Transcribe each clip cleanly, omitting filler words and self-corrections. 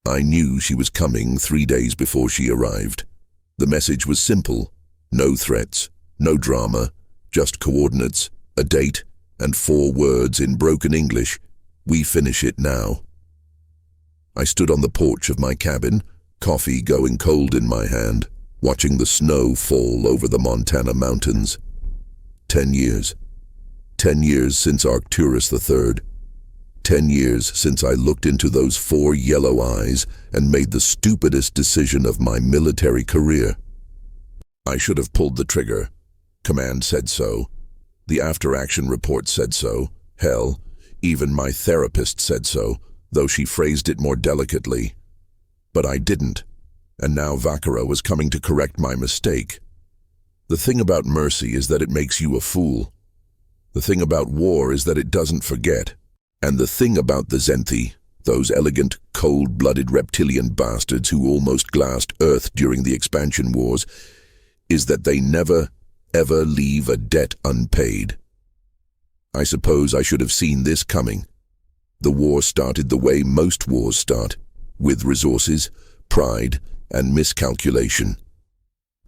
I knew she was coming 3 days before she arrived. The message was simple: no threats, no drama, just coordinates, a date, and 4 words in broken English: "We finish it now." I stood on the porch of my cabin, coffee going cold in my hand, watching the snow fall over the Montana mountains. 10 years. 10 years since Arcturus III. 10 years since I looked into those 4 yellow eyes and made the stupidest decision of my military career. I should have pulled the trigger. Command said so. The after-action report said so. Hell, even my therapist said so, though she phrased it more delicately. But I didn't, and now Vaquero was coming to correct my mistake. The thing about mercy is that it makes you a fool. The thing about war is that it doesn't forget. And the thing about the Zenthi, those elegant, cold-blooded reptilian bastards who almost glassed Earth during the expansion wars, is that they never, ever leave a debt unpaid. I suppose I should have seen this coming. The war started the way most wars start, with resources, pride, and miscalculation.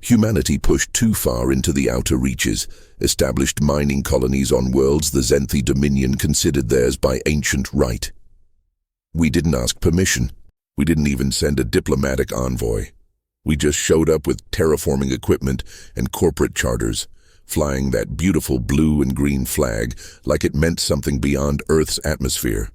Humanity pushed too far into the outer reaches, established mining colonies on worlds the Zenthi Dominion considered theirs by ancient right. We didn't ask permission. We didn't even send a diplomatic envoy. We just showed up with terraforming equipment and corporate charters, flying that beautiful blue and green flag like it meant something beyond Earth's atmosphere.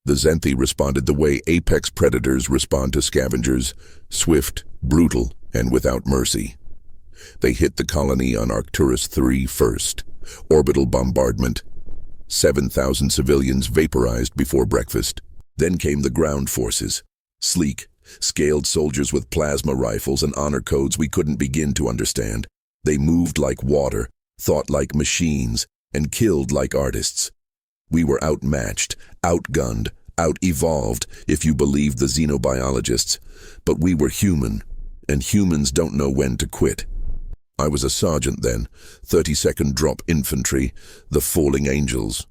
The Zenthi responded the way apex predators respond to scavengers: swift, brutal, and without mercy. They hit the colony on Arcturus III first. Orbital bombardment. 7,000 civilians vaporized before breakfast. Then came the ground forces. Sleek, scaled soldiers with plasma rifles and honor codes we couldn't begin to understand. They moved like water, thought like machines, and killed like artists. We were outmatched, outgunned, out-evolved, if you believed the xenobiologists. But we were human, and humans don't know when to quit. I was a sergeant then, 32nd Drop Infantry, the Falling Angels.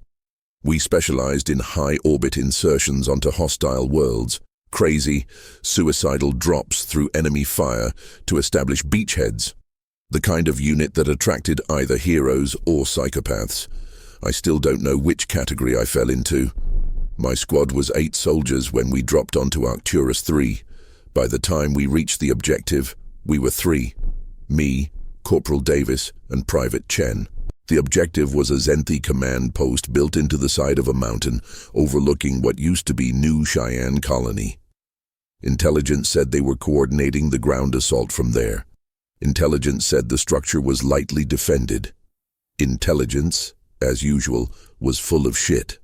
We specialized in high-orbit insertions onto hostile worlds, crazy, suicidal drops through enemy fire to establish beachheads, the kind of unit that attracted either heroes or psychopaths. I still don't know which category I fell into. My squad was 8 soldiers when we dropped onto Arcturus III. By the time we reached the objective, we were 3. Me, Corporal Davis, and Private Chen. The objective was a Zenthi command post built into the side of a mountain overlooking what used to be New Cheyenne Colony. Intelligence said they were coordinating the ground assault from there. Intelligence said the structure was lightly defended. Intelligence, as usual, was full of shit.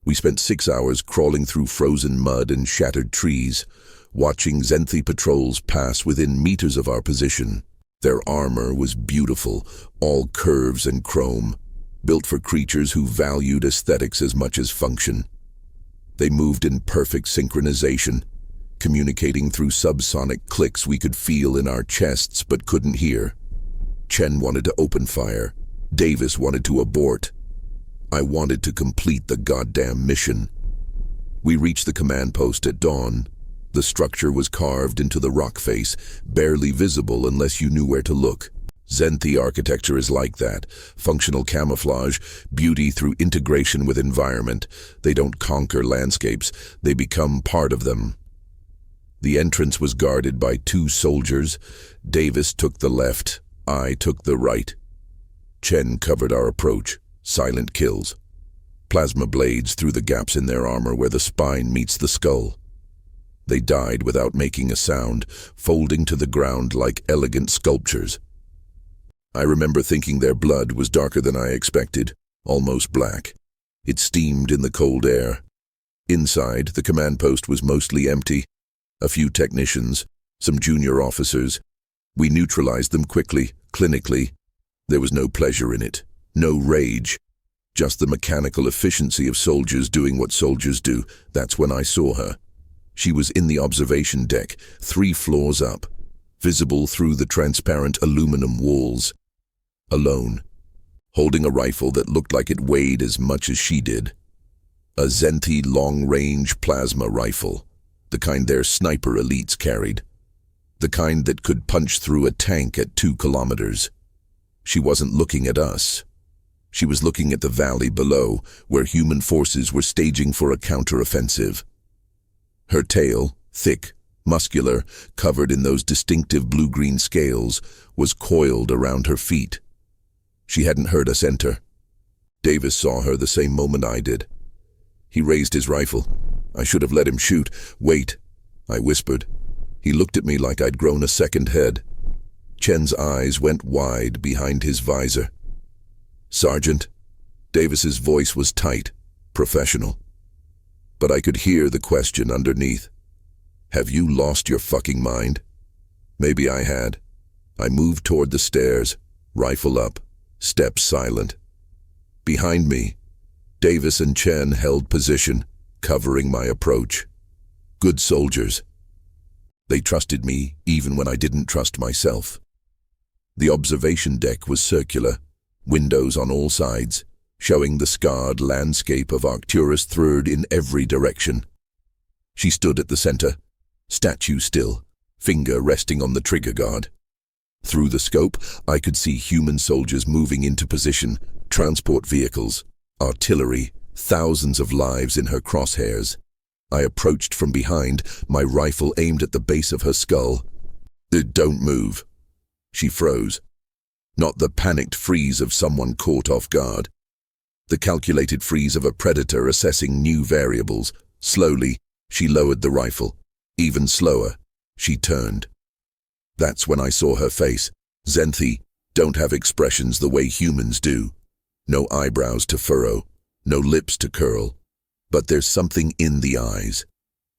We spent 6 hours crawling through frozen mud and shattered trees, watching Zenthi patrols pass within meters of our position. Their armor was beautiful, all curves and chrome, built for creatures who valued aesthetics as much as function. They moved in perfect synchronization, communicating through subsonic clicks we could feel in our chests but couldn't hear. Chen wanted to open fire. Davis wanted to abort. I wanted to complete the goddamn mission. We reached the command post at dawn. The structure was carved into the rock face, barely visible unless you knew where to look. Zenthi architecture is like that. Functional camouflage, beauty through integration with environment. They don't conquer landscapes, they become part of them. The entrance was guarded by 2 soldiers. Davis took the left, I took the right. Chen covered our approach. Silent kills. Plasma blades through the gaps in their armor where the spine meets the skull. They died without making a sound, folding to the ground like elegant sculptures. I remember thinking their blood was darker than I expected, almost black. It steamed in the cold air. Inside, the command post was mostly empty. A few technicians, some junior officers. We neutralized them quickly, clinically. There was no pleasure in it, no rage. Just the mechanical efficiency of soldiers doing what soldiers do. That's when I saw her. She was in the observation deck, 3 floors up, visible through the transparent aluminum walls. Alone, holding a rifle that looked like it weighed as much as she did. A Zenthi long-range plasma rifle, The kind their sniper elites carried. The kind that could punch through a tank at 2 kilometers. She wasn't looking at us. She was looking at the valley below, where human forces were staging for a counteroffensive. Her tail, thick, muscular, covered in those distinctive blue-green scales, was coiled around her feet. She hadn't heard us enter. Davis saw her the same moment I did. He raised his rifle. I should have let him shoot. "Wait," I whispered. He looked at me like I'd grown a second head. Chen's eyes went wide behind his visor. "Sergeant." Davis's voice was tight, professional. But I could hear the question underneath. "Have you lost your fucking mind?" Maybe I had. I moved toward the stairs, rifle up, steps silent. Behind me, Davis and Chen held position, covering my approach. Good soldiers. They trusted me even when I didn't trust myself. The observation deck was circular, windows on all sides, showing the scarred landscape of Arcturus III in every direction. She stood at the center, statue still, finger resting on the trigger guard. Through the scope, I could see human soldiers moving into position, transport vehicles, artillery, thousands of lives in her crosshairs. I approached from behind, my rifle aimed at the base of her skull. "Don't move." She froze. Not the panicked freeze of someone caught off guard. The calculated freeze of a predator assessing new variables. Slowly, she lowered the rifle. Even slower, she turned. That's when I saw her face. Zenthi don't have expressions the way humans do. No eyebrows to furrow, no lips to curl. But there's something in the eyes.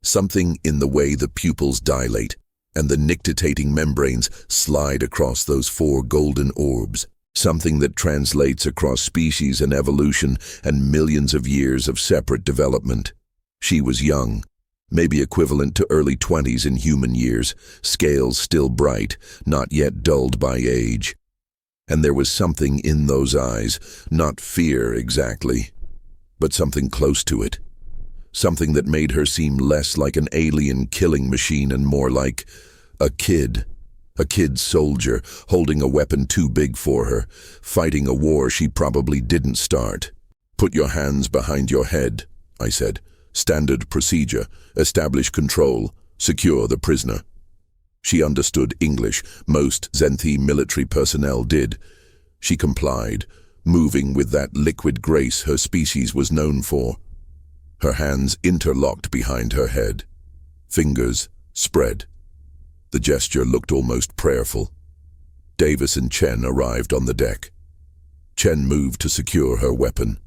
Something in the way the pupils dilate and the nictitating membranes slide across those 4 golden orbs. Something that translates across species and evolution and millions of years of separate development. She was young, maybe equivalent to early 20s in human years, scales still bright, not yet dulled by age. And there was something in those eyes, not fear exactly, but something close to it. Something that made her seem less like an alien killing machine and more like a kid soldier holding a weapon too big for her, fighting a war she probably didn't start. "Put your hands behind your head," I said. "Standard procedure. Establish control. Secure the prisoner." She understood English. Most Zenthi military personnel did. She complied, moving with that liquid grace her species was known for. Her hands interlocked behind her head. Fingers spread. The gesture looked almost prayerful. Davis and Chen arrived on the deck. Chen moved to secure her weapon.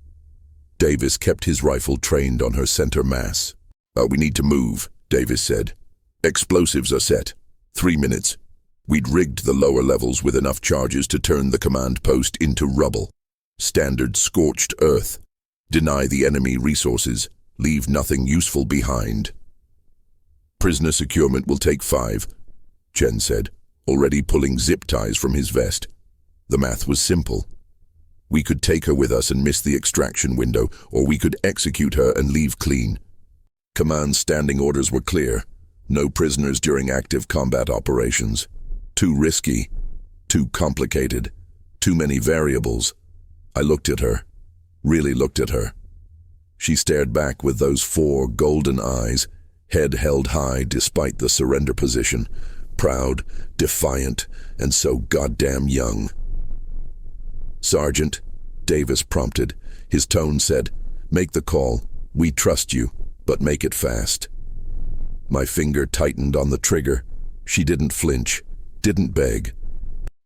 Davis kept his rifle trained on her center mass. "We need to move," Davis said. "Explosives are set. 3 minutes. We'd rigged the lower levels with enough charges to turn the command post into rubble. Standard scorched earth. Deny the enemy resources. Leave nothing useful behind." "Prisoner securement will take 5, Chen said, already pulling zip ties from his vest. The math was simple. We could take her with us and miss the extraction window, or we could execute her and leave clean. Command's standing orders were clear. No prisoners during active combat operations. Too risky. Too complicated. Too many variables. I looked at her. Really looked at her. She stared back with those 4 golden eyes, head held high despite the surrender position. Proud, defiant, and so goddamn young. "Sergeant," Davis prompted. His tone said, "Make the call. We trust you, but make it fast." My finger tightened on the trigger. She didn't flinch, didn't beg.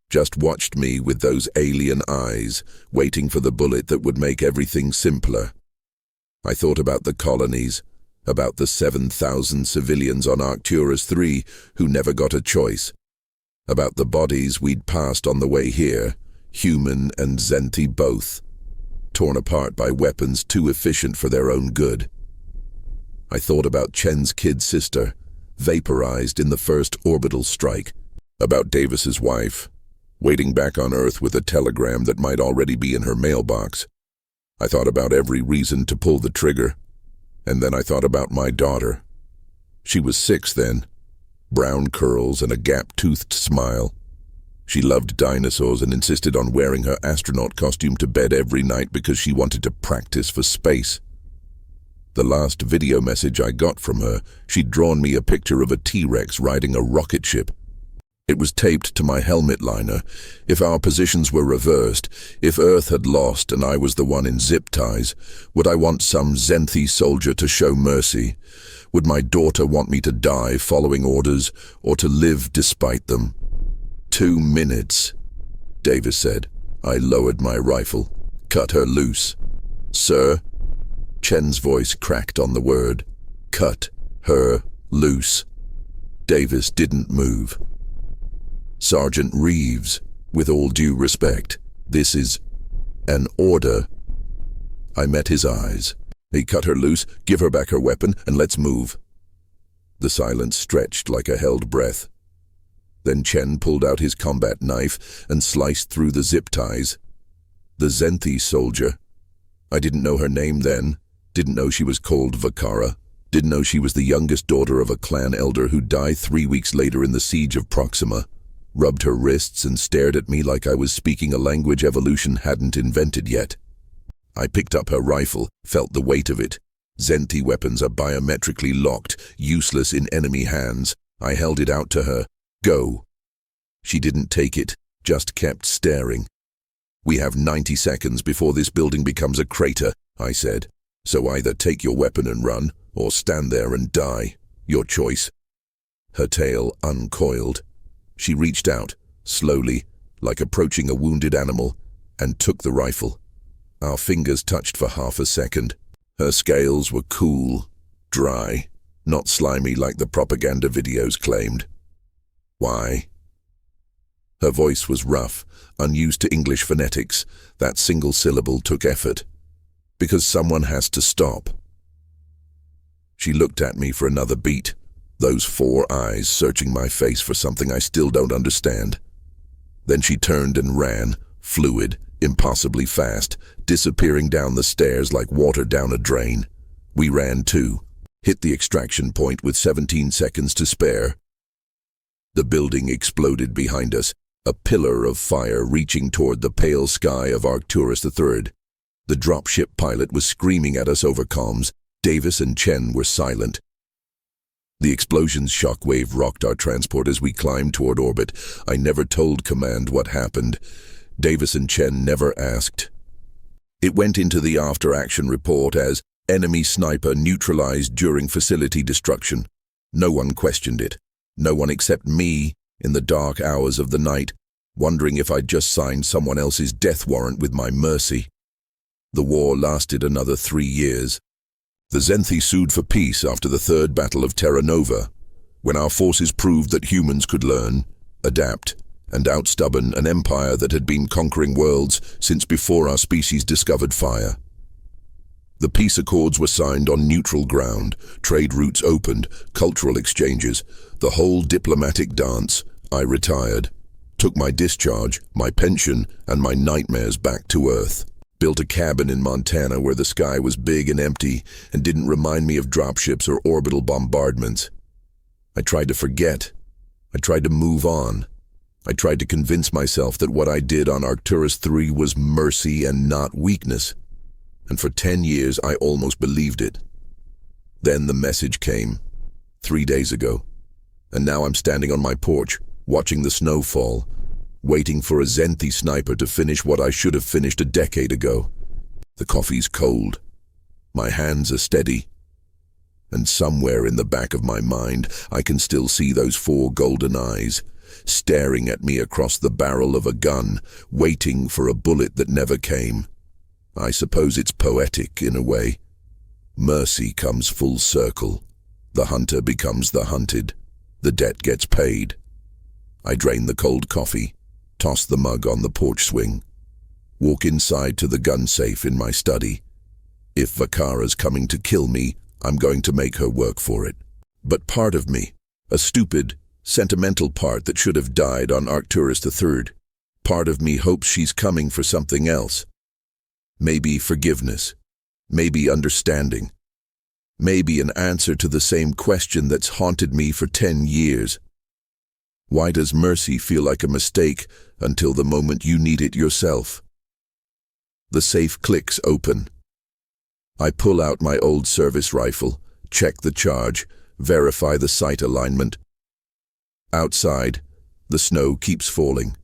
Just watched me with those alien eyes, waiting for the bullet that would make everything simpler. I thought about the colonies, about the 7,000 civilians on Arcturus III who never got a choice, about the bodies we'd passed on the way here, human and Zenthi both, torn apart by weapons too efficient for their own good. I thought about Chen's kid sister, vaporized in the first orbital strike, about Davis's wife, waiting back on Earth with a telegram that might already be in her mailbox. I thought about every reason to pull the trigger. And then I thought about my daughter. She was 6 then, brown curls and a gap-toothed smile. She loved dinosaurs and insisted on wearing her astronaut costume to bed every night because she wanted to practice for space. The last video message I got from her, she'd drawn me a picture of a T-Rex riding a rocket ship. It was taped to my helmet liner. If our positions were reversed, if Earth had lost and I was the one in zip ties, would I want some Zenthi soldier to show mercy? Would my daughter want me to die following orders or to live despite them? 2 minutes, Davis said. I lowered my rifle, cut her loose. Sir? Chen's voice cracked on the word. Cut her loose. Davis didn't move. Sergeant Reeves, with all due respect, this is an order. I met his eyes. He cut her loose, give her back her weapon, and let's move. The silence stretched like a held breath. Then Chen pulled out his combat knife and sliced through the zip ties. The Zenthi soldier. I didn't know her name then, didn't know she was called Vakara, didn't know she was the youngest daughter of a clan elder who died 3 weeks later in the siege of Proxima. Rubbed her wrists and stared at me like I was speaking a language evolution hadn't invented yet. I picked up her rifle, felt the weight of it. Zenthi weapons are biometrically locked, useless in enemy hands. I held it out to her. Go. She didn't take it, just kept staring. We have 90 seconds before this building becomes a crater, I said. So either take your weapon and run, or stand there and die. Your choice. Her tail uncoiled. She reached out, slowly, like approaching a wounded animal, and took the rifle. Our fingers touched for half a second. Her scales were cool, dry, not slimy like the propaganda videos claimed. Why? Her voice was rough, unused to English phonetics. That single syllable took effort. Because someone has to stop. She looked at me for another beat. Those 4 eyes searching my face for something I still don't understand. Then she turned and ran, fluid, impossibly fast, disappearing down the stairs like water down a drain. We ran too, hit the extraction point with 17 seconds to spare. The building exploded behind us, a pillar of fire reaching toward the pale sky of Arcturus III. The dropship pilot was screaming at us over comms. Davis and Chen were silent. The explosion's shockwave rocked our transport as we climbed toward orbit. I never told command what happened. Davis and Chen never asked. It went into the after-action report as enemy sniper neutralized during facility destruction. No one questioned it. No one except me, in the dark hours of the night, wondering if I'd just signed someone else's death warrant with my mercy. The war lasted another 3 years. The Zenthi sued for peace after the Third Battle of Terra Nova, when our forces proved that humans could learn, adapt, and outstubborn an empire that had been conquering worlds since before our species discovered fire. The peace accords were signed on neutral ground, trade routes opened, cultural exchanges, the whole diplomatic dance. I retired, took my discharge, my pension, and my nightmares back to Earth. Built a cabin in Montana where the sky was big and empty and didn't remind me of dropships or orbital bombardments. I tried to forget. I tried to move on. I tried to convince myself that what I did on Arcturus III was mercy and not weakness. And for 10 years I almost believed it. Then the message came, 3 days ago. And now I'm standing on my porch, watching the snow fall, waiting for a Zenthi sniper to finish what I should have finished a decade ago. The coffee's cold. My hands are steady. And somewhere in the back of my mind, I can still see those 4 golden eyes, staring at me across the barrel of a gun, waiting for a bullet that never came. I suppose it's poetic in a way. Mercy comes full circle. The hunter becomes the hunted. The debt gets paid. I drain the cold coffee, toss the mug on the porch swing, walk inside to the gun safe in my study. If Vakara's coming to kill me, I'm going to make her work for it. But part of me, a stupid, sentimental part that should have died on Arcturus III, part of me hopes she's coming for something else. Maybe forgiveness, maybe understanding, Maybe an answer to the same question that's haunted me for 10 years. Why does mercy feel like a mistake until the moment you need it yourself? The safe clicks open. I pull out my old service rifle, check the charge, verify the sight alignment. Outside, the snow keeps falling,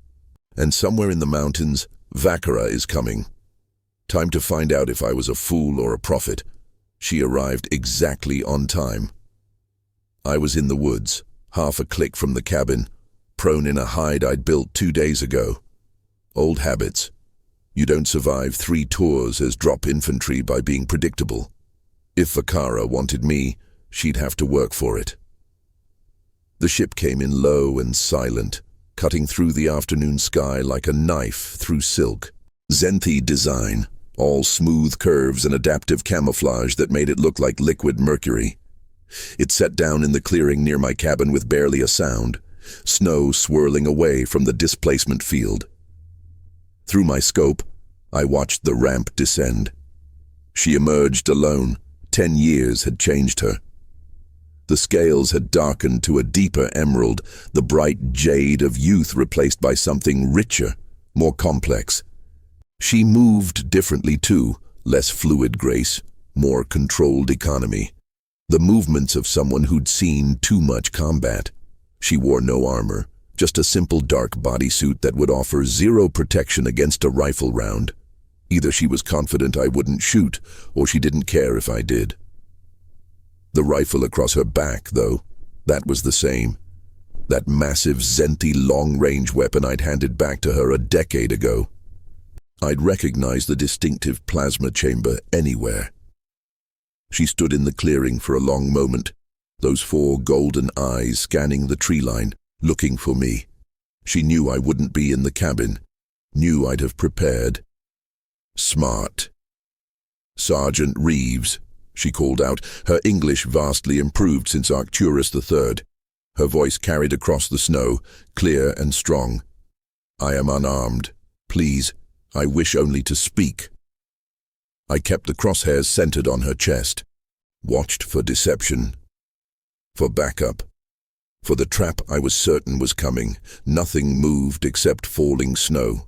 and somewhere in the mountains, Vakara is coming. Time to find out if I was a fool or a prophet. She arrived exactly on time. I was in the woods, half a click from the cabin, prone in a hide I'd built 2 days ago. Old habits. You don't survive 3 tours as drop infantry by being predictable. If Vakara wanted me, she'd have to work for it. The ship came in low and silent, cutting through the afternoon sky like a knife through silk. Zenthi design, all smooth curves and adaptive camouflage that made it look like liquid mercury. It set down in the clearing near my cabin with barely a sound, snow swirling away from the displacement field. Through my scope, I watched the ramp descend. She emerged alone. 10 years had changed her. The scales had darkened to a deeper emerald, the bright jade of youth replaced by something richer, more complex. She moved differently too, less fluid grace, more controlled economy. The movements of someone who'd seen too much combat. She wore no armor, just a simple dark bodysuit that would offer 0 protection against a rifle round. Either she was confident I wouldn't shoot, or she didn't care if I did. The rifle across her back, though, that was the same. That massive Zenthi long-range weapon I'd handed back to her a decade ago. I'd recognize the distinctive plasma chamber anywhere. She stood in the clearing for a long moment, those 4 golden eyes scanning the tree line, looking for me. She knew I wouldn't be in the cabin, knew I'd have prepared. Smart. Sergeant Reeves, she called out, her English vastly improved since Arcturus III. Her voice carried across the snow, clear and strong. I am unarmed. Please, I wish only to speak. I kept the crosshairs centered on her chest, watched for deception, for backup, for the trap I was certain was coming. Nothing moved except falling snow.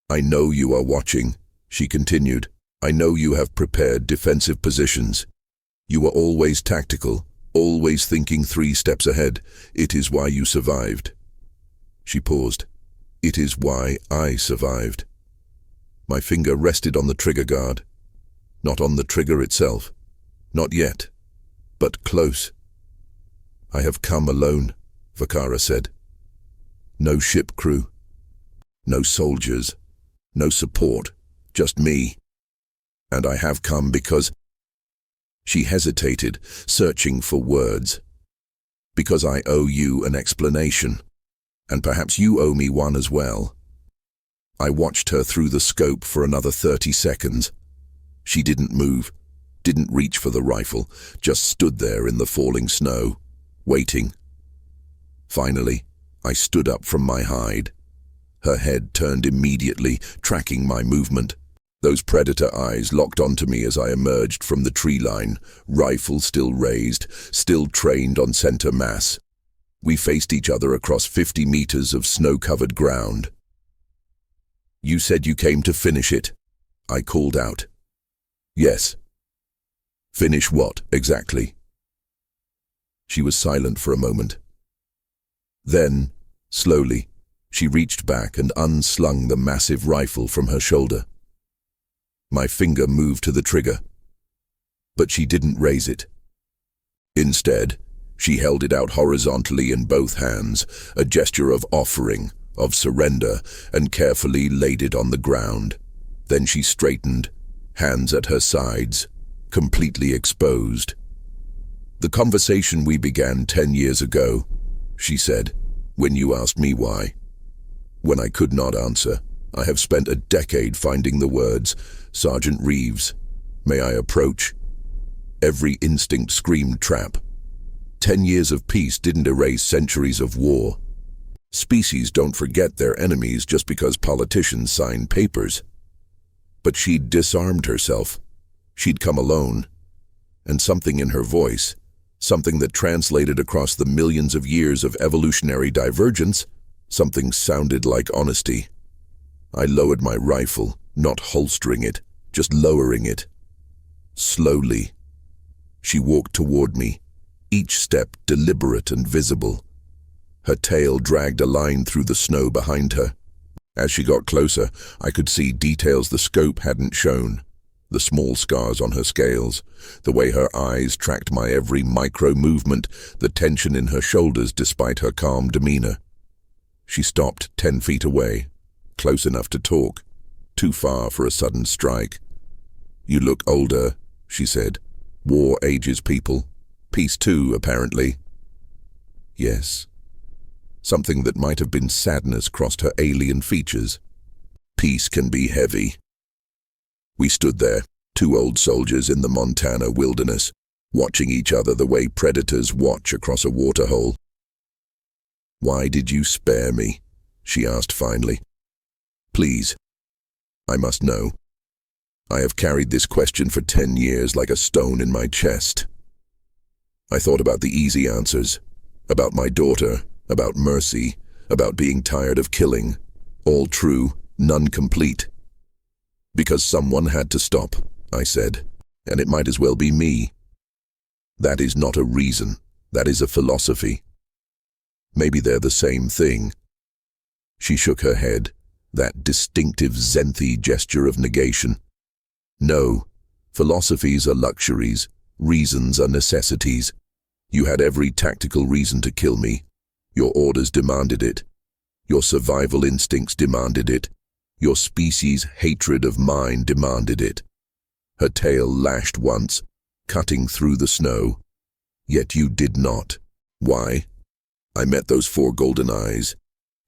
I know you are watching, she continued. I know you have prepared defensive positions. You are always tactical, always thinking 3 steps ahead. It is why you survived. She paused. It is why I survived. My finger rested on the trigger guard. Not on the trigger itself. Not yet. But close. I have come alone, Vakara said. No ship crew. No soldiers. No support. Just me. And I have come because... She hesitated, searching for words. Because I owe you an explanation. And perhaps you owe me one as well. I watched her through the scope for another 30 seconds. She didn't move, didn't reach for the rifle, just stood there in the falling snow, waiting. Finally, I stood up from my hide. Her head turned immediately, tracking my movement. Those predator eyes locked onto me as I emerged from the tree line, rifle still raised, still trained on center mass. We faced each other across 50 meters of snow-covered ground. You said you came to finish it, I called out. Yes. Finish what, exactly? She was silent for a moment. Then, slowly, she reached back and unslung the massive rifle from her shoulder. My finger moved to the trigger, but she didn't raise it. Instead, she held it out horizontally in both hands, a gesture of offering, of surrender, and carefully laid it on the ground. Then she straightened, hands at her sides, completely exposed. The conversation we began 10 years ago, she said, when you asked me why. When I could not answer, I have spent a decade finding the words, Sergeant Reeves, may I approach? Every instinct screamed trap. 10 years of peace didn't erase centuries of war. Species don't forget their enemies just because politicians sign papers. But she'd disarmed herself. She'd come alone. And something in her voice, something that translated across the millions of years of evolutionary divergence, something sounded like honesty. I lowered my rifle, not holstering it, just lowering it. Slowly. She walked toward me, each step deliberate and visible. Her tail dragged a line through the snow behind her. As she got closer, I could see details the scope hadn't shown. The small scars on her scales, the way her eyes tracked my every micro-movement, the tension in her shoulders despite her calm demeanor. She stopped 10 feet away, close enough to talk, too far for a sudden strike. "You look older," she said. "War ages people. Peace too, apparently." Yes. Something that might have been sadness crossed her alien features. Peace can be heavy. We stood there, two old soldiers in the Montana wilderness, watching each other the way predators watch across a waterhole. "Why did you spare me?" she asked finally. "Please. I must know. I have carried this question for 10 years like a stone in my chest. I thought about the easy answers, about my daughter, about mercy, about being tired of killing. All true, none complete. Because someone had to stop," I said, "and it might as well be me. That is not a reason, that is a philosophy. Maybe they're the same thing." She shook her head, that distinctive Zenthi gesture of negation. "No, philosophies are luxuries, reasons are necessities. You had every tactical reason to kill me. Your orders demanded it. Your survival instincts demanded it. Your species' hatred of mine demanded it." Her tail lashed once, cutting through the snow. "Yet you did not. Why?" I met those 4 golden eyes.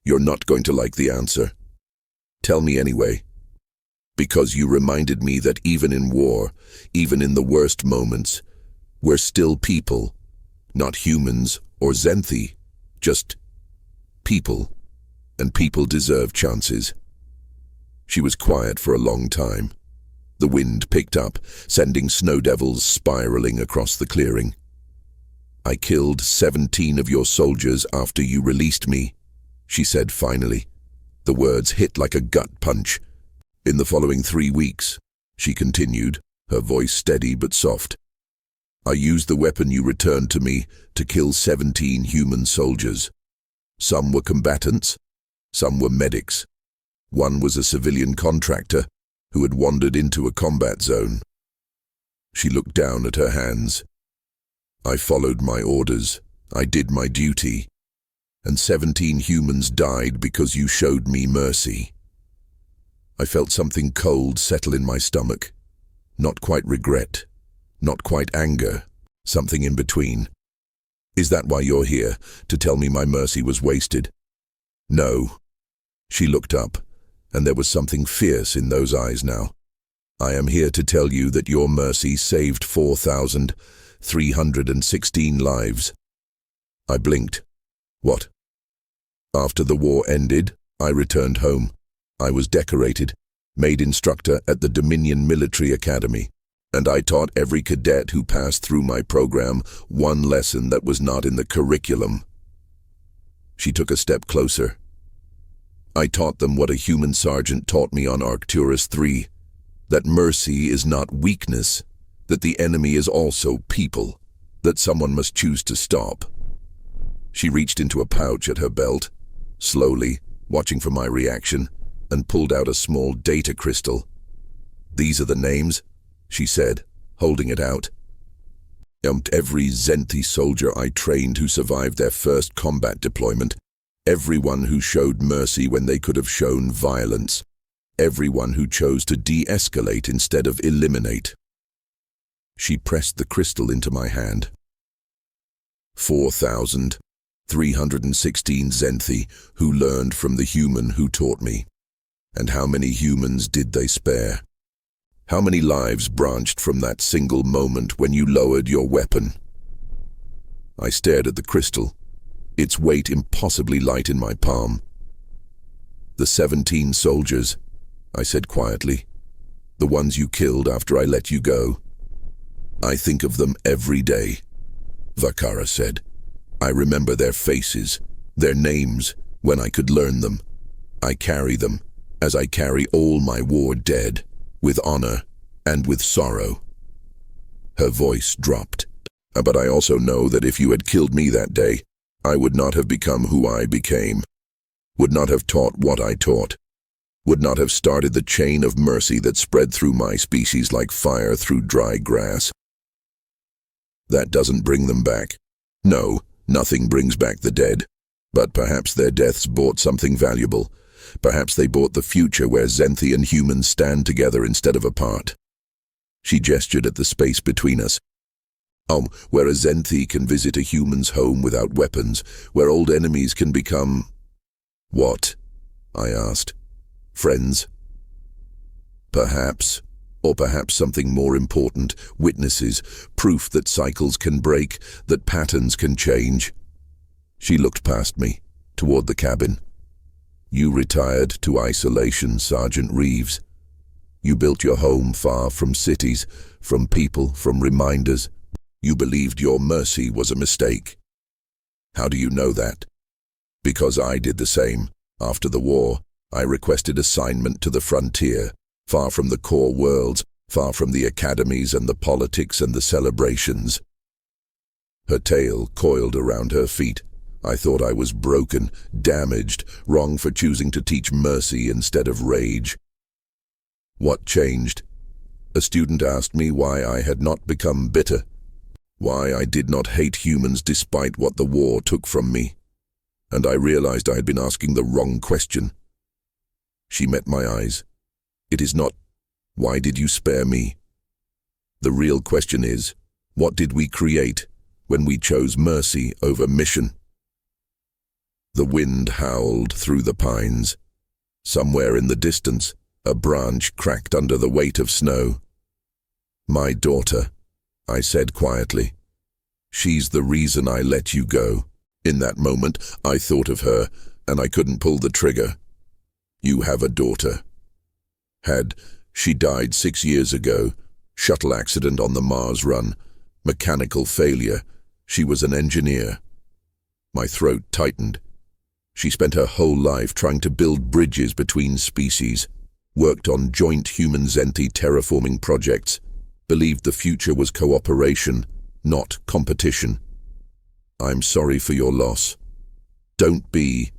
"You're not going to like the answer." "Tell me anyway." "Because you reminded me that even in war, even in the worst moments, we're still people. Not humans or Zenthi, just people. And people deserve chances." She was quiet for a long time. The wind picked up, sending snow devils spiraling across the clearing. "I killed 17 of your soldiers after you released me," she said finally. The words hit like a gut punch. "In the following 3 weeks," she continued, her voice steady but soft, "I used the weapon you returned to me to kill 17 human soldiers. Some were combatants, some were medics. One was a civilian contractor who had wandered into a combat zone." She looked down at her hands. "I followed my orders. I did my duty. And 17 humans died because you showed me mercy." I felt something cold settle in my stomach. Not quite regret, not quite anger, something in between. "Is that why you're here, to tell me my mercy was wasted?" "No." She looked up, and there was something fierce in those eyes now. "I am here to tell you that your mercy saved 4,316 lives." I blinked. "What?" "After the war ended, I returned home. I was decorated, made instructor at the Dominion Military Academy, and I taught every cadet who passed through my program one lesson that was not in the curriculum." She took a step closer. "I taught them what a human sergeant taught me on Arcturus 3, that mercy is not weakness, that the enemy is also people, that someone must choose to stop." She reached into a pouch at her belt, slowly, watching for my reaction, and pulled out a small data crystal. "These are the names," she said, holding it out. "Every Zenthi soldier I trained who survived their first combat deployment, everyone who showed mercy when they could have shown violence, everyone who chose to de-escalate instead of eliminate." She pressed the crystal into my hand. 4,316 Zenthi who learned from the human who taught me. And how many humans did they spare? How many lives branched from that single moment when you lowered your weapon? I stared at the crystal, its weight impossibly light in my palm. "The 17 soldiers," I said quietly. "The ones you killed after I let you go." I think of them every day, Vakara said. I remember their faces, their names, when I could learn them. I carry them, as I carry all my war dead, with honor and with sorrow. Her voice dropped. But I also know that if you had killed me that day, I would not have become who I became, would not have taught what I taught, would not have started the chain of mercy that spread through my species like fire through dry grass. That doesn't bring them back. No, nothing brings back the dead. But perhaps their deaths bought something valuable. Perhaps they bought the future where Zenthi and humans stand together instead of apart. She gestured at the space between us. Where a Zenthi can visit a human's home without weapons, where old enemies can become... What? I asked. Friends? Perhaps. Or perhaps something more important, witnesses, proof that cycles can break, that patterns can change. She looked past me, toward the cabin. You retired to isolation, Sergeant Reeves. You built your home far from cities, from people, from reminders. You believed your mercy was a mistake. How do you know that? Because I did the same. After the war, I requested assignment to the frontier, far from the core worlds, far from the academies and the politics and the celebrations. Her tail coiled around her feet. I thought I was broken, damaged, wrong for choosing to teach mercy instead of rage. What changed? A student asked me why I had not become bitter, why I did not hate humans despite what the war took from me. And I realized I had been asking the wrong question. She met my eyes. It is not, why did you spare me? The real question is, what did we create when we chose mercy over mission? The wind howled through the pines. Somewhere in the distance, a branch cracked under the weight of snow. My daughter, I said quietly. She's the reason I let you go. In that moment, I thought of her, and I couldn't pull the trigger. You have a daughter. She died 6 years ago. Shuttle accident on the Mars run. Mechanical failure. She was an engineer. My throat tightened. She spent her whole life trying to build bridges between species, worked on joint human-Zenthi terraforming projects, believed the future was cooperation, not competition. I'm sorry for your loss. Don't be.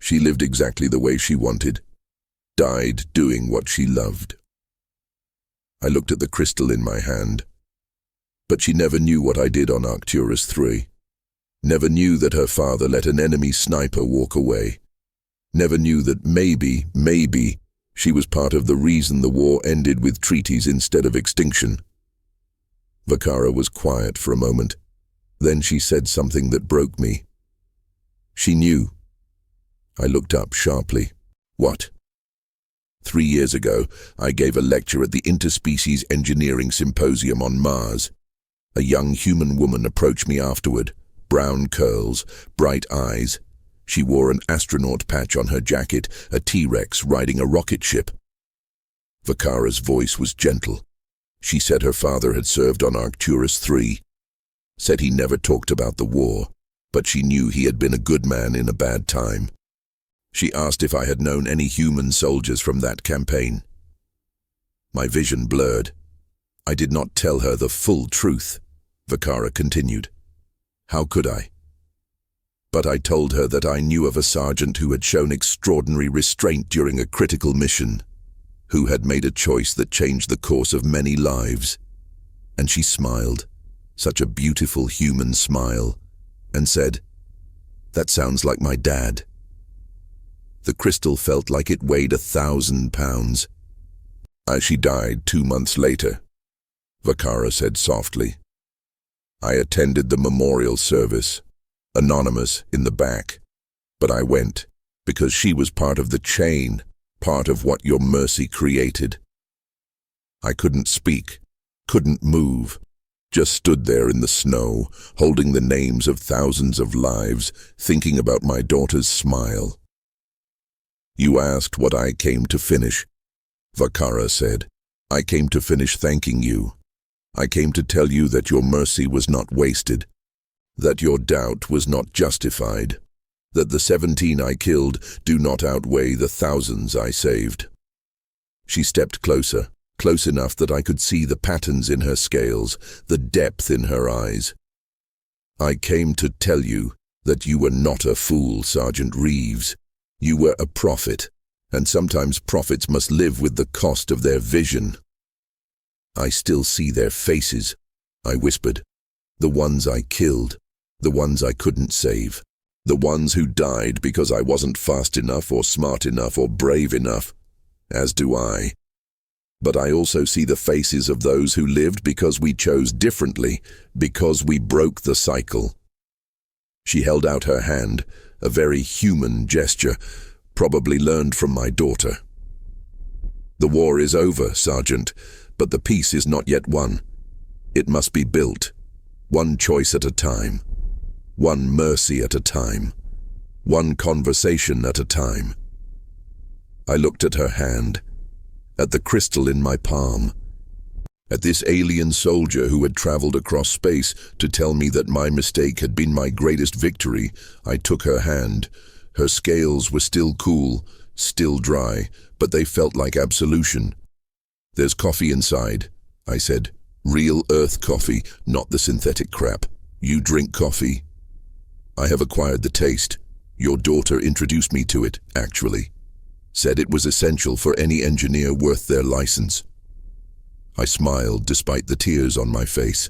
She lived exactly the way she wanted. Died doing what she loved. I looked at the crystal in my hand. But she never knew what I did on Arcturus 3. Never knew that her father let an enemy sniper walk away. Never knew that maybe, she was part of the reason the war ended with treaties instead of extinction. Vakara was quiet for a moment. Then she said something that broke me. She knew. I looked up sharply. What? 3 years ago, I gave a lecture at the Interspecies Engineering Symposium on Mars. A young human woman approached me afterward. Brown curls, bright eyes. She wore an astronaut patch on her jacket, a T-Rex riding a rocket ship. Vakara's voice was gentle. She said her father had served on Arcturus 3. Said he never talked about the war, but she knew he had been a good man in a bad time. She asked if I had known any human soldiers from that campaign. My vision blurred. I did not tell her the full truth, Vakara continued. How could I? But I told her that I knew of a sergeant who had shown extraordinary restraint during a critical mission, who had made a choice that changed the course of many lives. And she smiled, such a beautiful human smile, and said, "That sounds like my dad." The crystal felt like it weighed 1,000 pounds. She died 2 months later, Vakara said softly. I attended the memorial service, anonymous in the back, but I went because she was part of the chain, part of what your mercy created. I couldn't speak, couldn't move, just stood there in the snow, holding the names of thousands of lives, thinking about my daughter's smile. You asked what I came to finish, Vakara said. I came to finish thanking you. I came to tell you that your mercy was not wasted, that your doubt was not justified, that the 17 I killed do not outweigh the thousands I saved." She stepped closer, close enough that I could see the patterns in her scales, the depth in her eyes. "I came to tell you that you were not a fool, Sergeant Reeves. You were a prophet, and sometimes prophets must live with the cost of their vision." "I still see their faces," I whispered. "The ones I killed, the ones I couldn't save, the ones who died because I wasn't fast enough or smart enough or brave enough. As do I. But I also see the faces of those who lived because we chose differently, because we broke the cycle." She held out her hand, a very human gesture, probably learned from my daughter. "The war is over, Sergeant, but the peace is not yet won. It must be built, one choice at a time, one mercy at a time, one conversation at a time." I looked at her hand, at the crystal in my palm, at this alien soldier who had traveled across space to tell me that my mistake had been my greatest victory. I took her hand. Her scales were still cool, still dry, but they felt like absolution. "There's coffee inside," I said. "Real earth coffee, not the synthetic crap. You drink coffee?" "I have acquired the taste. Your daughter introduced me to it, actually. Said it was essential for any engineer worth their license." I smiled despite the tears on my face.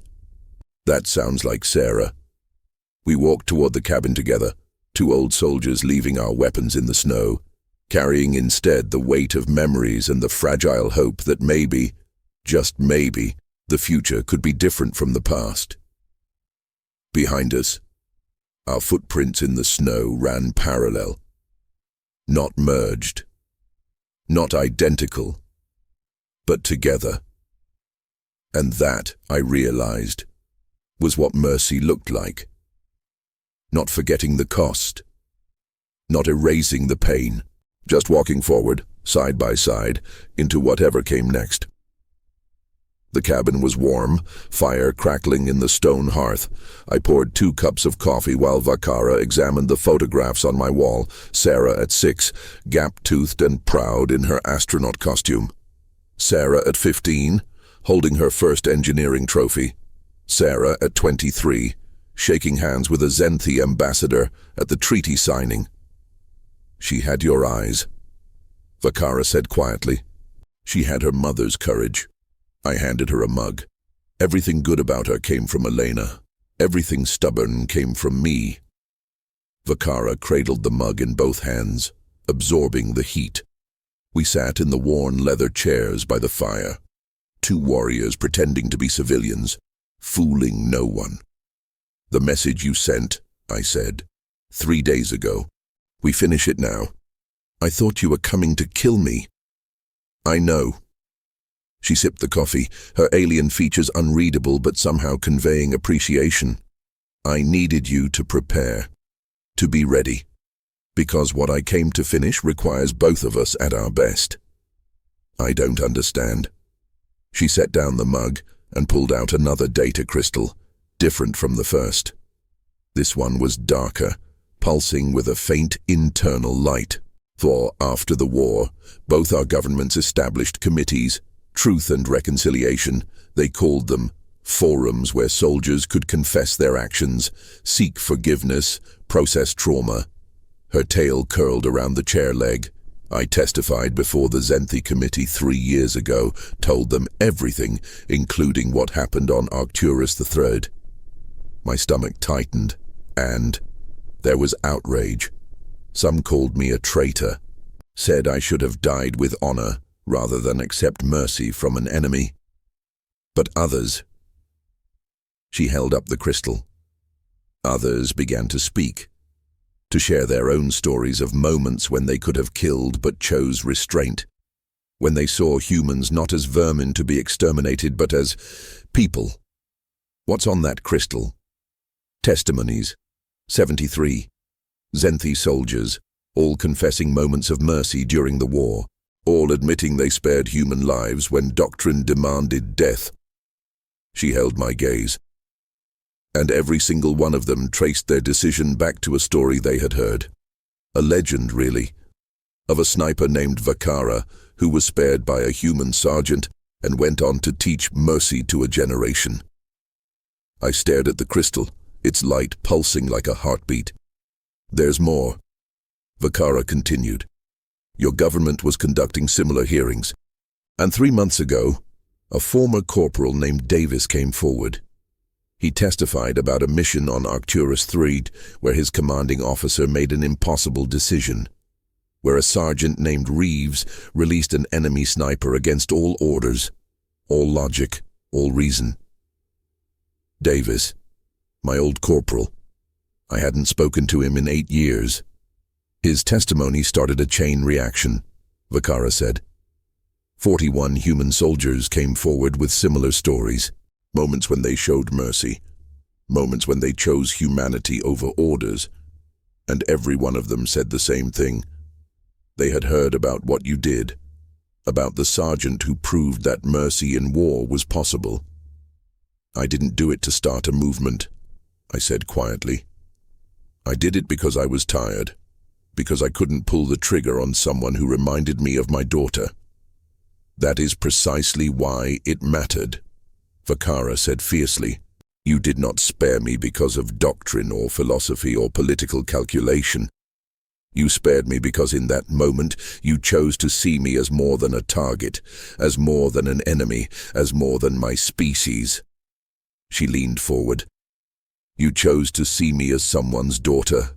"That sounds like Sarah." We walked toward the cabin together, two old soldiers leaving our weapons in the snow, carrying instead the weight of memories and the fragile hope that maybe, just maybe, the future could be different from the past. Behind us, our footprints in the snow ran parallel, not merged, not identical, but together. And that, I realized, was what mercy looked like. Not forgetting the cost, not erasing the pain, just walking forward, side by side, into whatever came next. The cabin was warm, fire crackling in the stone hearth. I poured 2 cups of coffee while Vakara examined the photographs on my wall. Sarah at 6, gap-toothed and proud in her astronaut costume. Sarah at 15, holding her first engineering trophy. Sarah at 23, shaking hands with a Zenthi ambassador at the treaty signing. "She had your eyes," Vakara said quietly. "She had her mother's courage." I handed her a mug. Everything good about her came from Elena. Everything stubborn came from me. Vakara cradled the mug in both hands, absorbing the heat. We sat in the worn leather chairs by the fire. 2 warriors pretending to be civilians, fooling no one. "The message you sent," I said, 3 days ago. "We finish it now." "I thought you were coming to kill me." "I know." She sipped the coffee, her alien features unreadable but somehow conveying appreciation. "I needed you to prepare, to be ready, because what I came to finish requires both of us at our best." "I don't understand." She set down the mug and pulled out another data crystal, different from the first. This one was darker, pulsing with a faint internal light. For after the war, both our governments established committees, Truth and Reconciliation. They called them forums where soldiers could confess their actions, seek forgiveness, process trauma. Her tail curled around the chair leg. I testified before the Zenthi committee 3 years ago, told them everything, including what happened on Arcturus III. My stomach tightened, and there was outrage. Some called me a traitor, said I should have died with honor rather than accept mercy from an enemy. But others— She held up the crystal. Others began to speak, to share their own stories of moments when they could have killed but chose restraint, when they saw humans not as vermin to be exterminated but as people. What's on that crystal? Testimonies. 73. Zenthi soldiers, all confessing moments of mercy during the war, all admitting they spared human lives when doctrine demanded death. She held my gaze. And every single one of them traced their decision back to a story they had heard. A legend, really, of a sniper named Vakara who was spared by a human sergeant and went on to teach mercy to a generation. I stared at the crystal, its light pulsing like a heartbeat. There's more, Vakara continued. Your government was conducting similar hearings, and 3 months ago, a former corporal named Davis came forward. He testified about a mission on Arcturus III where his commanding officer made an impossible decision, where a sergeant named Reeves released an enemy sniper against all orders, all logic, all reason. Davis, my old corporal. I hadn't spoken to him in 8 years. His testimony started a chain reaction, Vakara said. 41 human soldiers came forward with similar stories, moments when they showed mercy, moments when they chose humanity over orders, and every one of them said the same thing. They had heard about what you did, about the sergeant who proved that mercy in war was possible. I didn't do it to start a movement, I said quietly. I did it because I was tired, because I couldn't pull the trigger on someone who reminded me of my daughter. That is precisely why it mattered, Vakara said fiercely. You did not spare me because of doctrine or philosophy or political calculation. You spared me because in that moment you chose to see me as more than a target, as more than an enemy, as more than my species. She leaned forward. You chose to see me as someone's daughter.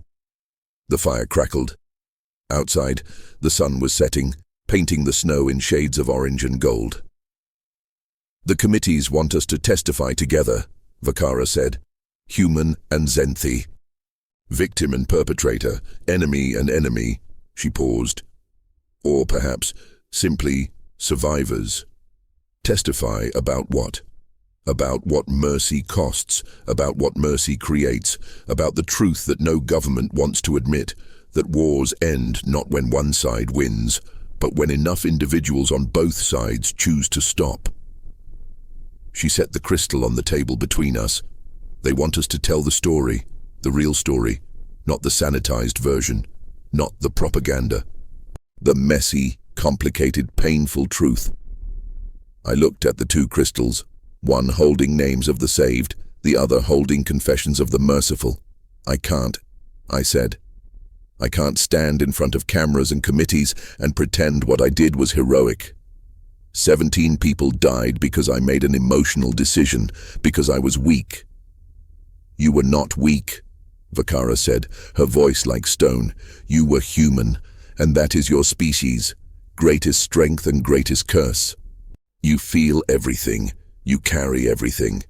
The fire crackled. Outside, the sun was setting, painting the snow in shades of orange and gold. The committees want us to testify together, Vakara said. Human and Zenthi. Victim and perpetrator, enemy and enemy, she paused. Or perhaps simply survivors. Testify about what? About what mercy costs, about what mercy creates, about the truth that no government wants to admit, that wars end not when one side wins, but when enough individuals on both sides choose to stop. She set the crystal on the table between us. They want us to tell the story, the real story, not the sanitized version, not the propaganda. The messy, complicated, painful truth. I looked at the 2 crystals, one holding names of the saved, the other holding confessions of the merciful. I can't, I said. I can't stand in front of cameras and committees and pretend what I did was heroic. 17 people died because I made an emotional decision, because I was weak. You were not weak, Vakara said, her voice like stone. You were human, and that is your species, greatest strength and greatest curse. You feel everything, you carry everything.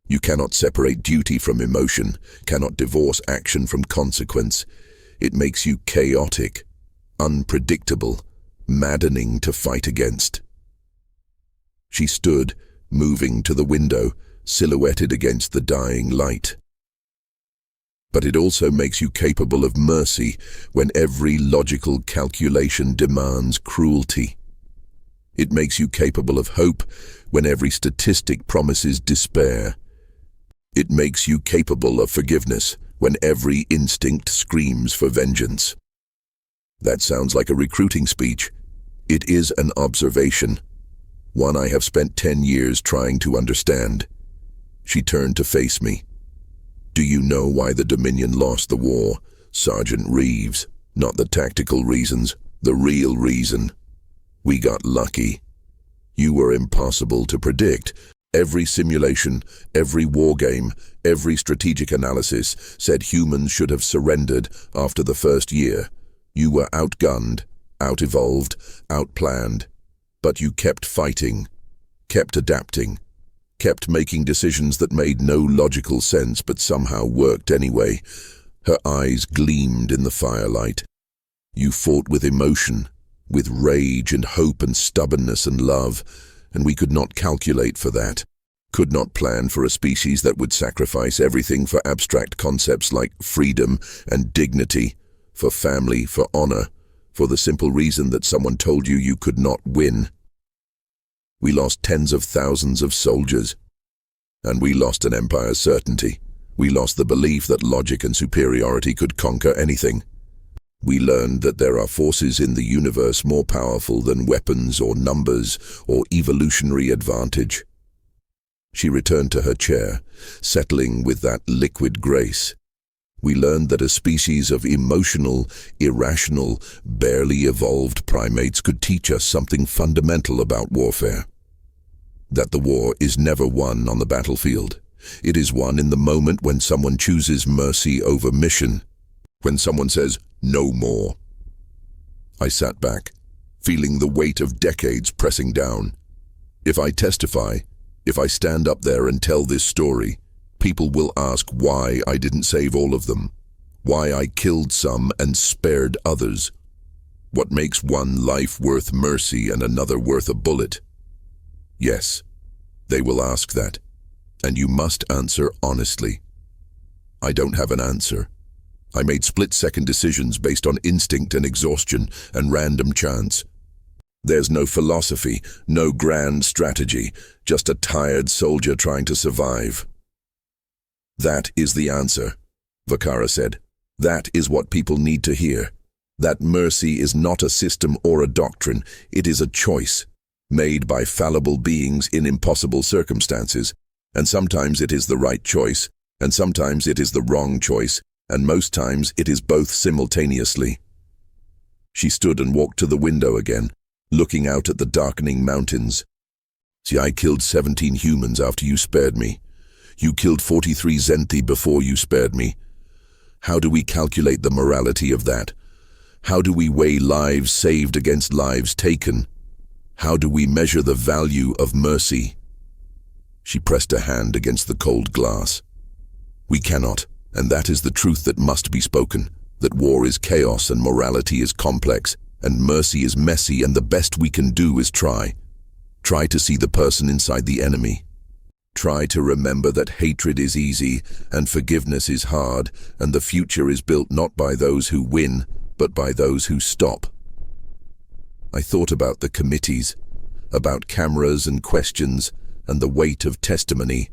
You cannot separate duty from emotion, cannot divorce action from consequence. It makes you chaotic, unpredictable, maddening to fight against. She stood, moving to the window, silhouetted against the dying light. But it also makes you capable of mercy when every logical calculation demands cruelty. It makes you capable of hope when every statistic promises despair. It makes you capable of forgiveness when every instinct screams for vengeance. That sounds like a recruiting speech. It is an observation, one I have spent 10 years trying to understand. She turned to face me. Do you know why the Dominion lost the war, Sergeant Reeves? Not the tactical reasons, the real reason. We got lucky. You were impossible to predict. Every simulation, every war game, every strategic analysis said humans should have surrendered after the first year. You were outgunned, out-evolved, outplanned. But you kept fighting, kept adapting, kept making decisions that made no logical sense but somehow worked anyway. Her eyes gleamed in the firelight. You fought with emotion, with rage and hope and stubbornness and love, and we could not calculate for that, could not plan for a species that would sacrifice everything for abstract concepts like freedom and dignity, for family, for honor, for the simple reason that someone told you you could not win. We lost tens of thousands of soldiers. And we lost an empire's certainty. We lost the belief that logic and superiority could conquer anything. We learned that there are forces in the universe more powerful than weapons or numbers or evolutionary advantage. She returned to her chair, settling with that liquid grace. We learned that a species of emotional, irrational, barely evolved primates could teach us something fundamental about warfare. That the war is never won on the battlefield. It is won in the moment when someone chooses mercy over mission, when someone says, "No more." I sat back, feeling the weight of decades pressing down. If I testify, if I stand up there and tell this story, people will ask why I didn't save all of them, why I killed some and spared others. What makes one life worth mercy and another worth a bullet? Yes, they will ask that, and you must answer honestly. I don't have an answer. I made split-second decisions based on instinct and exhaustion and random chance. There's no philosophy, no grand strategy, just a tired soldier trying to survive. That is the answer, Vakara said. That is what people need to hear. That mercy is not a system or a doctrine, it is a choice, made by fallible beings in impossible circumstances, and sometimes it is the right choice, and sometimes it is the wrong choice, and most times it is both simultaneously. She stood and walked to the window again, looking out at the darkening mountains. See, I killed 17 humans after you spared me. You killed 43 Zenthi before you spared me. How do we calculate the morality of that? How do we weigh lives saved against lives taken? How do we measure the value of mercy? She pressed a hand against the cold glass. We cannot, and that is the truth that must be spoken, that war is chaos and morality is complex, and mercy is messy, and the best we can do is try. Try to see the person inside the enemy. Try to remember that hatred is easy, and forgiveness is hard, and the future is built not by those who win, but by those who stop. I thought about the committees, about cameras and questions, and the weight of testimony,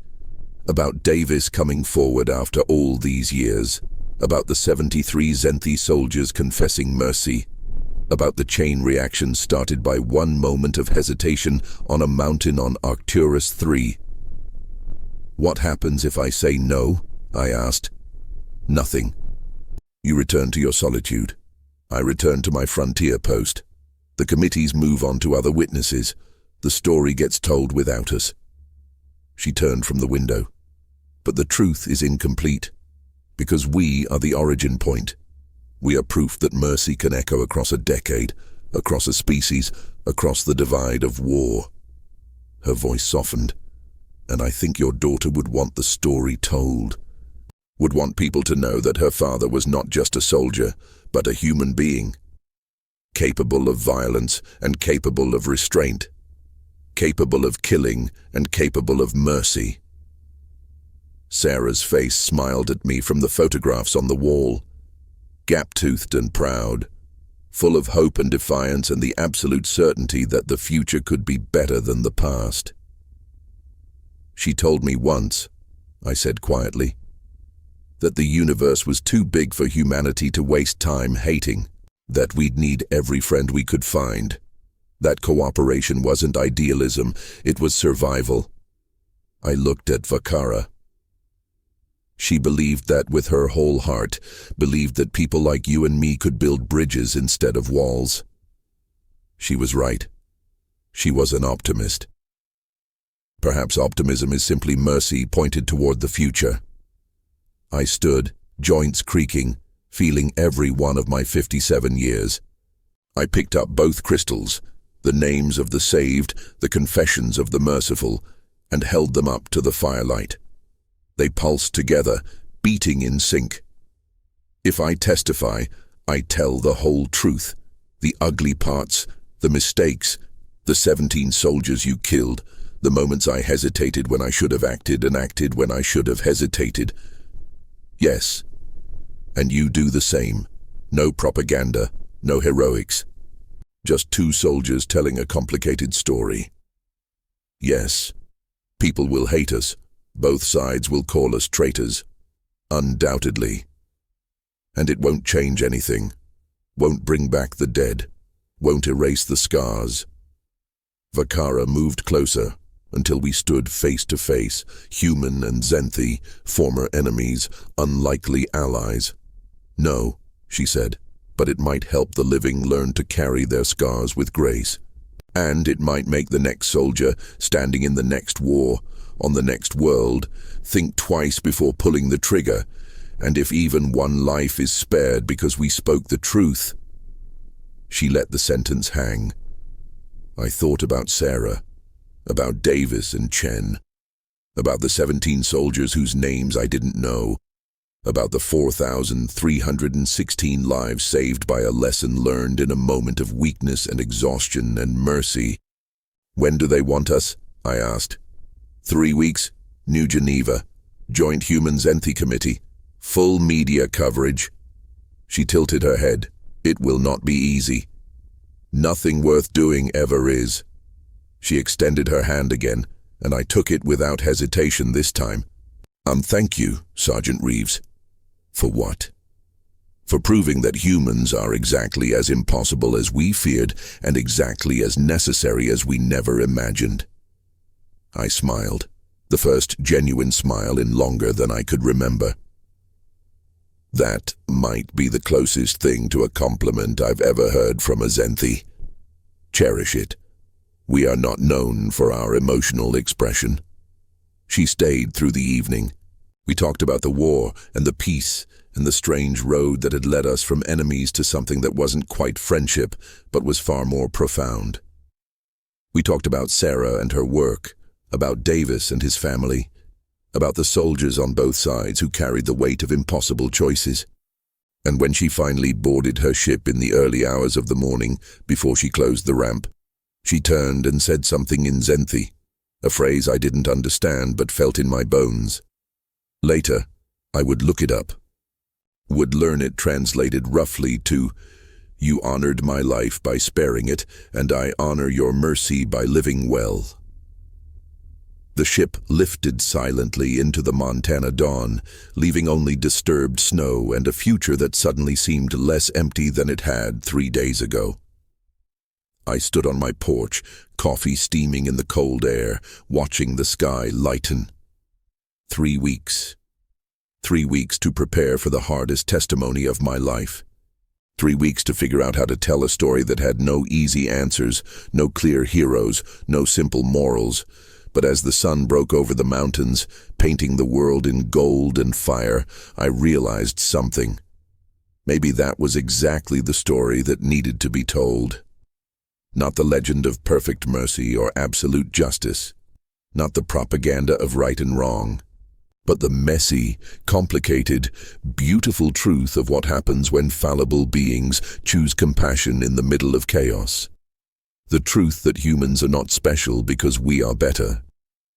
about Davis coming forward after all these years, about the 73 Zenthi soldiers confessing mercy, about the chain reaction started by one moment of hesitation on a mountain on Arcturus 3. What happens if I say no? I asked. Nothing. You return to your solitude. I return to my frontier post. The committees move on to other witnesses. The story gets told without us. She turned from the window. But the truth is incomplete, because we are the origin point. We are proof that mercy can echo across a decade, across a species, across the divide of war. Her voice softened. And I think your daughter would want the story told. Would want people to know that her father was not just a soldier, but a human being. Capable of violence and capable of restraint. Capable of killing and capable of mercy. Sarah's face smiled at me from the photographs on the wall. Gap-toothed and proud. Full of hope and defiance and the absolute certainty that the future could be better than the past. She told me once, I said quietly, that the universe was too big for humanity to waste time hating, that we'd need every friend we could find. That cooperation wasn't idealism, it was survival. I looked at Vakara. She believed that with her whole heart, believed that people like you and me could build bridges instead of walls. She was right. She was an optimist. Perhaps optimism is simply mercy pointed toward the future. I stood, joints creaking, feeling every one of my 57 years. I picked up both crystals, the names of the saved, the confessions of the merciful, and held them up to the firelight. They pulsed together, beating in sync. If I testify, I tell the whole truth, the ugly parts, the mistakes, the 17 soldiers you killed, the moments I hesitated when I should have acted and acted when I should have hesitated. Yes, and you do the same. No propaganda, no heroics. Just two soldiers telling a complicated story. Yes, people will hate us, Both sides will call us traitors. Undoubtedly. And it won't change anything. Won't bring back the dead. Won't erase the scars. Vakara moved closer until we stood face to face, human and Zenthi, former enemies, unlikely allies. No, she said, but it might help the living learn to carry their scars with grace. And it might make the next soldier, standing in the next war, on the next world, think twice before pulling the trigger, and if even one life is spared because we spoke the truth. She let the sentence hang. I thought about Sarah, about Davis and Chen, about the 17 soldiers whose names I didn't know, about the 4,316 lives saved by a lesson learned in a moment of weakness and exhaustion and mercy. When do they want us? I asked. 3 weeks, New Geneva, Joint Human Zenthi Committee, full media coverage. She tilted her head. It will not be easy. Nothing worth doing ever is. She extended her hand again, and I took it without hesitation this time. Thank you, Sergeant Reeves. For what? For proving that humans are exactly as impossible as we feared and exactly as necessary as we never imagined. I smiled, the first genuine smile in longer than I could remember. That might be the closest thing to a compliment I've ever heard from a Zenthi. Cherish it. We are not known for our emotional expression. She stayed through the evening. We talked about the war and the peace and the strange road that had led us from enemies to something that wasn't quite friendship, but was far more profound. We talked about Sarah and her work, about Davis and his family, about the soldiers on both sides who carried the weight of impossible choices. And when she finally boarded her ship in the early hours of the morning, before she closed the ramp, she turned and said something in Zenthi, a phrase I didn't understand but felt in my bones. Later, I would look it up, would learn it translated roughly to, "You honored my life by sparing it, and I honor your mercy by living well." The ship lifted silently into the Montana dawn, leaving only disturbed snow and a future that suddenly seemed less empty than it had 3 days ago. I stood on my porch, coffee steaming in the cold air, watching the sky lighten. 3 weeks. 3 weeks to prepare for the hardest testimony of my life. 3 weeks to figure out how to tell a story that had no easy answers, no clear heroes, no simple morals. But as the sun broke over the mountains, painting the world in gold and fire, I realized something. Maybe that was exactly the story that needed to be told. Not the legend of perfect mercy or absolute justice. Not the propaganda of right and wrong. But the messy, complicated, beautiful truth of what happens when fallible beings choose compassion in the middle of chaos. The truth that humans are not special because we are better.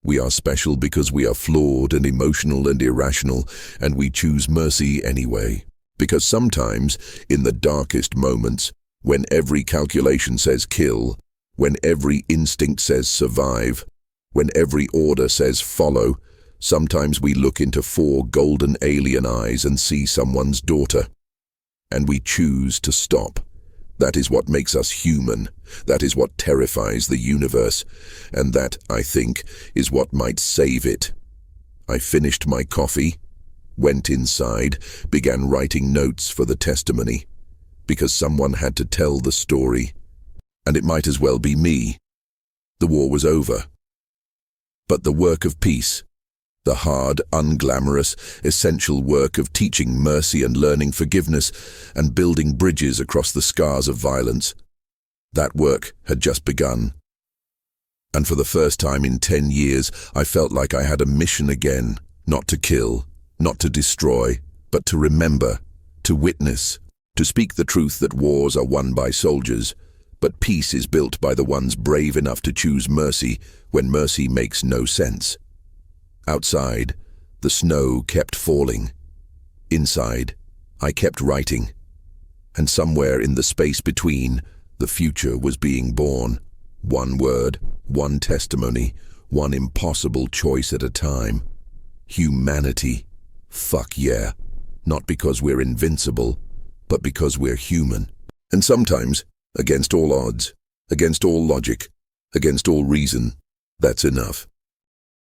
We are special because we are flawed and emotional and irrational, and we choose mercy anyway. Because sometimes, in the darkest moments, when every calculation says kill, when every instinct says survive, when every order says follow, sometimes we look into 4 golden alien eyes and see someone's daughter. And we choose to stop. That is what makes us human. That is what terrifies the universe. And that, I think, is what might save it. I finished my coffee, went inside, began writing notes for the testimony. Because someone had to tell the story. And it might as well be me. The war was over. But the work of peace, the hard, unglamorous, essential work of teaching mercy and learning forgiveness and building bridges across the scars of violence, that work had just begun. And for the first time in 10 years, I felt like I had a mission again, not to kill, not to destroy, but to remember, to witness, to speak the truth that wars are won by soldiers, but peace is built by the ones brave enough to choose mercy when mercy makes no sense. Outside, the snow kept falling. Inside, I kept writing. And somewhere in the space between, the future was being born. One word, one testimony, one impossible choice at a time. Humanity. Fuck yeah. Not because we're invincible, but because we're human. And sometimes, against all odds, against all logic, against all reason, that's enough.